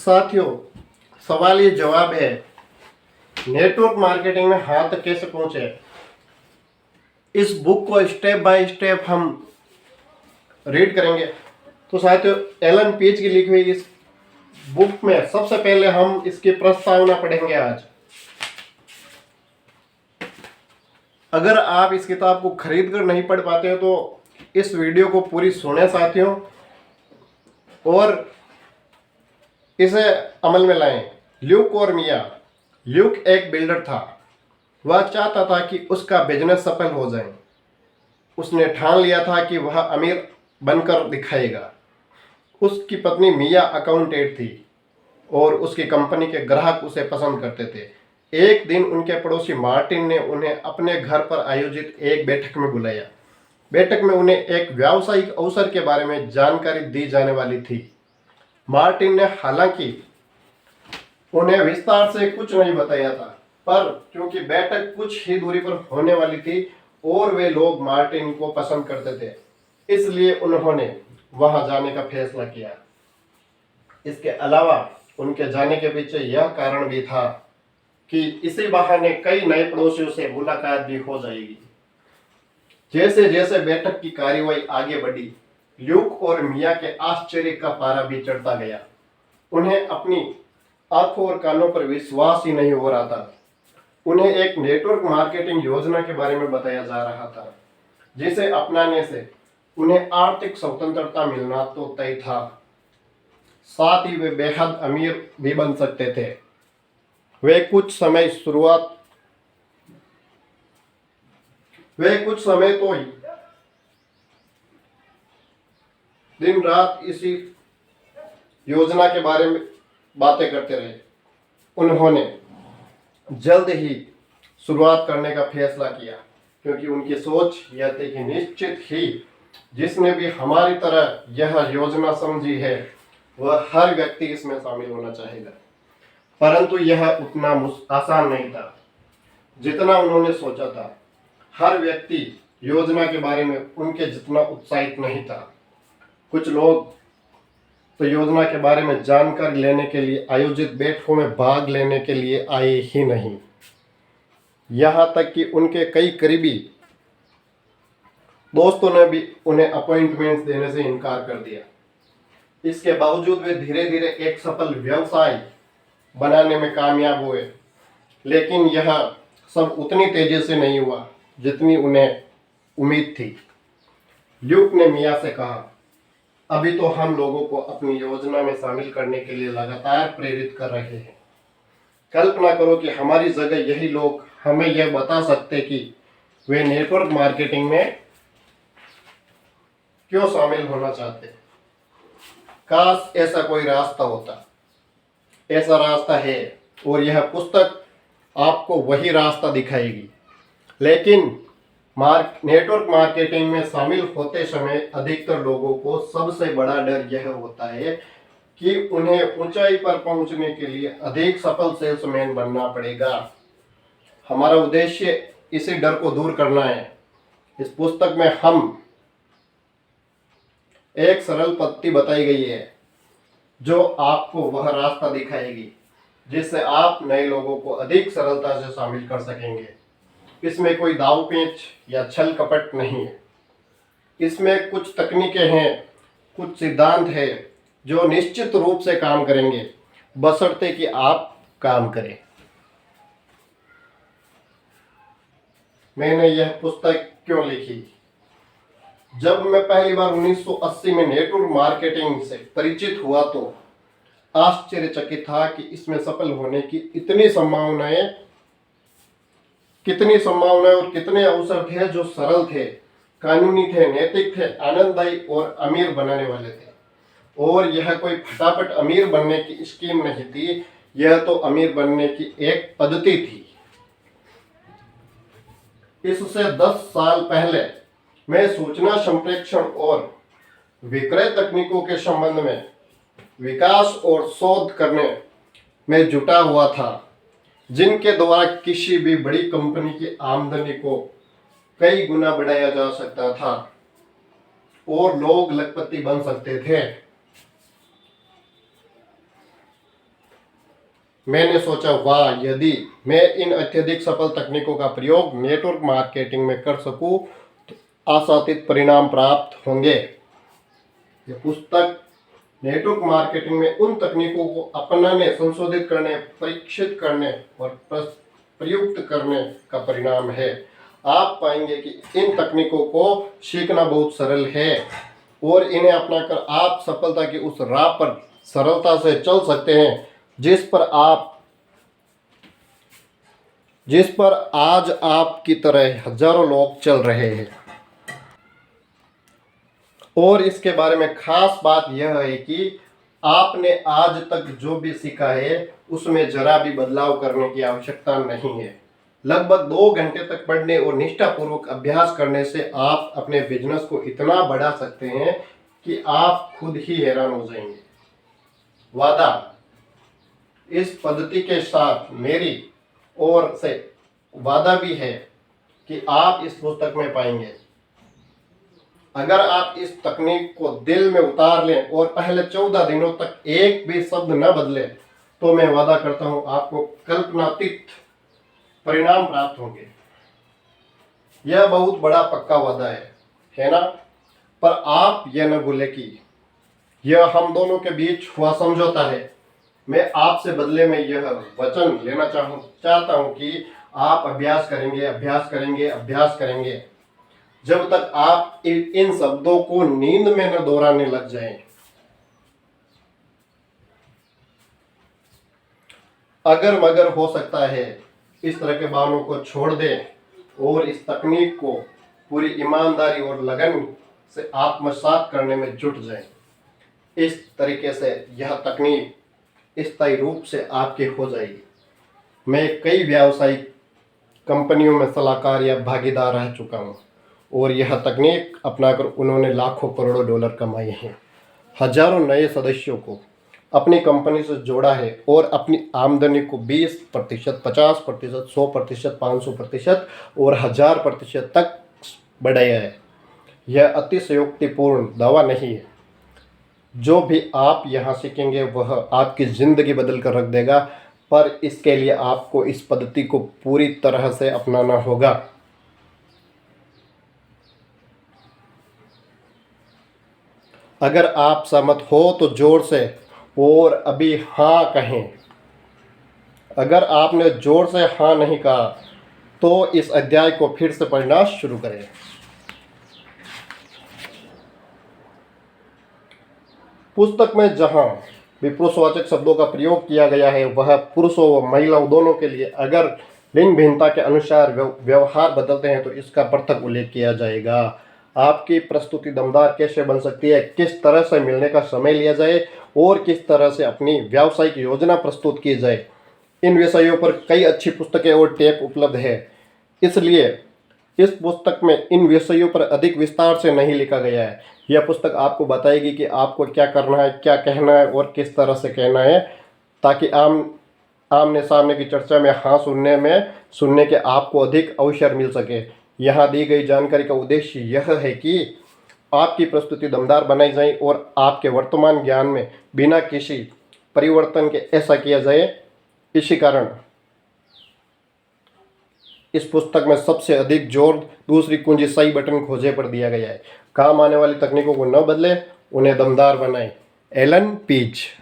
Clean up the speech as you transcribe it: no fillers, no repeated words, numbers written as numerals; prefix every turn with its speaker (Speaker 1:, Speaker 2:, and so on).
Speaker 1: साथियों, सवाल ये जवाब है, नेटवर्क मार्केटिंग में हाथ तक कैसे पहुंचे। इस बुक को स्टेप बाय स्टेप हम रीड करेंगे। तो साथियों, एलन पेज की लिखी हुई इस बुक में सबसे पहले हम इसकी प्रस्तावना पढ़ेंगे आज। अगर आप इस किताब को खरीद कर नहीं पढ़ पाते हो तो इस वीडियो को पूरी सुने साथियों, और इसे अमल में लाएं। ल्यूक और मिया। ल्यूक एक बिल्डर था। वह चाहता था कि उसका बिजनेस सफल हो जाए। उसने ठान लिया था कि वह अमीर बनकर दिखाएगा। उसकी पत्नी मिया अकाउंटेंट थी और उसकी कंपनी के ग्राहक उसे पसंद करते थे। एक दिन उनके पड़ोसी मार्टिन ने उन्हें अपने घर पर आयोजित एक बैठक में बुलाया। बैठक में उन्हें एक व्यावसायिक अवसर के बारे में जानकारी दी जाने वाली थी। मार्टिन ने हालांकि उन्हें विस्तार से कुछ नहीं बताया था, पर क्योंकि बैठक कुछ ही दूरी पर होने वाली थी और वे लोग मार्टिन को पसंद करते थे, इसलिए उन्होंने वहां जाने का फैसला किया। इसके अलावा उनके जाने के पीछे यह कारण भी था कि इसी बहाने कई नए पड़ोसियों से मुलाकात भी हो जाएगी। जैसे जैसे बैठक की कार्यवाही आगे बढ़ी, ल्यूक और मिया के आश्चर्य का पारा भी चढ़ता गया। उन्हें अपनी आंखों और कानों पर विश्वास ही नहीं हो रहा था। उन्हें एक नेटवर्क मार्केटिंग योजना के बारे में बताया जा रहा था, जिसे अपनाने से उन्हें आर्थिक स्वतंत्रता मिलना तो तय था, साथ ही वे बेहद अमीर भी बन सकते थे। वे कुछ समय तो दिन रात इसी योजना के बारे में बातें करते रहे। उन्होंने जल्द ही शुरुआत करने का फैसला किया, क्योंकि उनकी सोच यह थी कि निश्चित ही जिसने भी हमारी तरह यह योजना समझी है वह हर व्यक्ति इसमें शामिल होना चाहेगा। परंतु यह उतना आसान नहीं था जितना उन्होंने सोचा था। हर व्यक्ति योजना के बारे में उनके जितना उत्साहित नहीं था। कुछ लोग तो योजना के बारे में जानकारी लेने के लिए आयोजित बैठकों में भाग लेने के लिए आए ही नहीं। यहाँ तक कि उनके कई करीबी दोस्तों ने भी उन्हें अपॉइंटमेंट देने से इनकार कर दिया। इसके बावजूद वे धीरे धीरे एक सफल व्यवसाय बनाने में कामयाब हुए, लेकिन यह सब उतनी तेजी से नहीं हुआ जितनी उन्हें उम्मीद थी। ल्यूक ने मिया से कहा, अभी तो हम लोगों को अपनी योजना में शामिल करने के लिए लगातार प्रेरित कर रहे हैं। कल्पना करो कि हमारी जगह यही लोग हमें यह बता सकते कि वे नेटवर्क मार्केटिंग में क्यों शामिल होना चाहते। काश ऐसा कोई रास्ता होता। ऐसा रास्ता है और यह पुस्तक आपको वही रास्ता दिखाएगी। लेकिन नेटवर्क मार्केटिंग में शामिल होते समय अधिकतर लोगों को सबसे बड़ा डर यह होता है कि उन्हें ऊंचाई पर पहुंचने के लिए अधिक सफल सेल्समैन बनना पड़ेगा। हमारा उद्देश्य इसी डर को दूर करना है। इस पुस्तक में हम एक सरल पद्धति बताई गई है जो आपको वह रास्ता दिखाएगी जिससे आप नए लोगों को अधिक सरलता से शामिल कर सकेंगे। इसमें कोई दाव पेच या छल कपट नहीं है। इसमें कुछ तकनीकें हैं, कुछ सिद्धांत हैं जो निश्चित रूप से काम करेंगे, बशर्ते कि आप काम करें। मैंने यह पुस्तक क्यों लिखी? जब मैं पहली बार 1980 में नेटवर्क मार्केटिंग से परिचित हुआ तो आश्चर्यचकित था कि इसमें सफल होने की कितनी संभावनाएं और कितने अवसर थे जो सरल थे, कानूनी थे, नैतिक थे, आनंददायी और अमीर बनाने वाले थे। और यह कोई फटाफट अमीर बनने की स्कीम नहीं थी, यह तो अमीर बनने की एक पद्धति थी। इससे 10 साल पहले मैं सूचना संप्रेषण और विक्रय तकनीकों के संबंध में विकास और शोध करने में जुटा हुआ था, जिनके द्वारा किसी भी बड़ी कंपनी की आमदनी को कई गुना बढ़ाया जा सकता था और लोग लखपति बन सकते थे। मैंने सोचा वाह, यदि मैं इन अत्यधिक सफल तकनीकों का प्रयोग नेटवर्क मार्केटिंग में कर सकूं तो आशातीत परिणाम प्राप्त होंगे। ये पुस्तक नेटवर्क मार्केटिंग में उन तकनीकों को अपनाने, संशोधित करने, परीक्षित करने और प्रयुक्त करने का परिणाम है। आप पाएंगे कि इन तकनीकों को सीखना बहुत सरल है और इन्हें अपनाकर आप सफलता की उस राह पर सरलता से चल सकते हैं जिस पर आज आपकी तरह हजारों लोग चल रहे हैं। और इसके बारे में खास बात यह है कि आपने आज तक जो भी सीखा है उसमें जरा भी बदलाव करने की आवश्यकता नहीं है। लगभग 2 घंटे तक पढ़ने और निष्ठापूर्वक अभ्यास करने से आप अपने बिजनेस को इतना बढ़ा सकते हैं कि आप खुद ही हैरान हो जाएंगे। वादा, इस पद्धति के साथ मेरी ओर से वादा भी है कि आप इस पुस्तक में पाएंगे। अगर आप इस तकनीक को दिल में उतार लें और पहले 14 दिनों तक एक भी शब्द न बदलें तो मैं वादा करता हूं आपको कल्पनातीत परिणाम प्राप्त होंगे। यह बहुत बड़ा पक्का वादा है ना? पर आप यह न भूलें कि यह हम दोनों के बीच हुआ समझौता है। मैं आपसे बदले में यह वचन लेना चाहता हूं कि आप अभ्यास करेंगे, अभ्यास करेंगे, अभ्यास करेंगे जब तक आप इन शब्दों को नींद में न दोहराने लग जाएं। अगर मगर हो सकता है इस तरह के बहानों को छोड़ दें और इस तकनीक को पूरी ईमानदारी और लगन से आत्मसात करने में जुट जाएं। इस तरीके से यह तकनीक स्थायी रूप से आपकी हो जाएगी। मैं कई व्यावसायिक कंपनियों में सलाहकार या भागीदार रह चुका हूँ और यह तकनीक अपनाकर उन्होंने लाखों करोड़ों डॉलर कमाए हैं, हजारों नए सदस्यों को अपनी कंपनी से जोड़ा है और अपनी आमदनी को 20%, 50%, 100%, 500% और 1000% तक बढ़ाया है। यह अतिशयोक्तिपूर्ण दावा नहीं है। जो भी आप यहाँ सीखेंगे वह आपकी ज़िंदगी बदल कर रख देगा, पर इसके लिए आपको इस पद्धति को पूरी तरह से अपनाना होगा। अगर आप सहमत हो तो जोर से और अभी हाँ कहें। अगर आपने जोर से हाँ नहीं कहा तो इस अध्याय को फिर से पढ़ना शुरू करें। पुस्तक में जहाँ भी पुरुषवाचक शब्दों का प्रयोग किया गया है वह पुरुषों व महिलाओं दोनों के लिए। अगर लिंग भिन्नता के अनुसार व्यवहार बदलते हैं तो इसका पृथक उल्लेख किया जाएगा। आपकी प्रस्तुति दमदार कैसे बन सकती है, किस तरह से मिलने का समय लिया जाए और किस तरह से अपनी व्यावसायिक योजना प्रस्तुत की जाए, इन विषयों पर कई अच्छी पुस्तकें और टेप उपलब्ध है। इसलिए इस पुस्तक में इन विषयों पर अधिक विस्तार से नहीं लिखा गया है। यह पुस्तक आपको बताएगी कि आपको क्या करना है, क्या कहना है और किस तरह से कहना है, ताकि आमने सामने की चर्चा में हाँ सुनने के आपको अधिक अवसर मिल सके। यहाँ दी गई जानकारी का उद्देश्य यह है कि आपकी प्रस्तुति दमदार बनाई जाए और आपके वर्तमान ज्ञान में बिना किसी परिवर्तन के ऐसा किया जाए। इसी कारण इस पुस्तक में सबसे अधिक जोर दूसरी कुंजी सही बटन खोजे पर दिया गया है। काम आने वाली तकनीकों को न बदले, उन्हें दमदार बनाएं। Allan Ps.